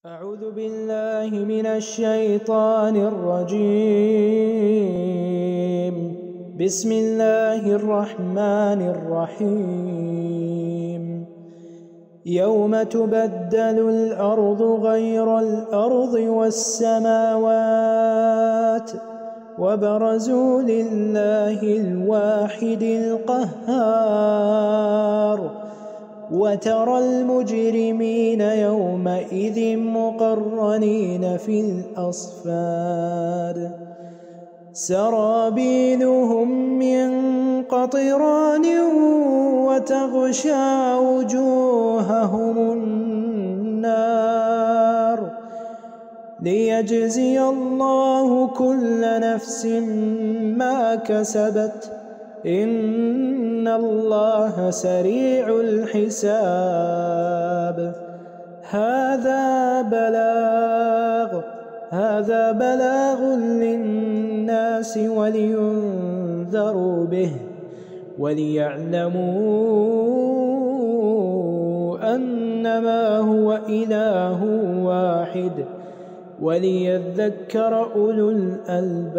أعوذ بالله من الشيطان الرجيم. بسم الله الرحمن الرحيم. يوم تبدل الأرض غير الأرض والسماوات وبرزوا لله الواحد القهار وترى المجرمين يومئذ مقرنين في الأصفاد سرابيلهم من قطران وتغشى وجوههم النار ليجزي الله كل نفس ما كسبت إن الله سريع الحساب. هذا بلاغ للناس ولينذروا به وليعلموا أنما هو إله واحد وليذكر أولو الألباب.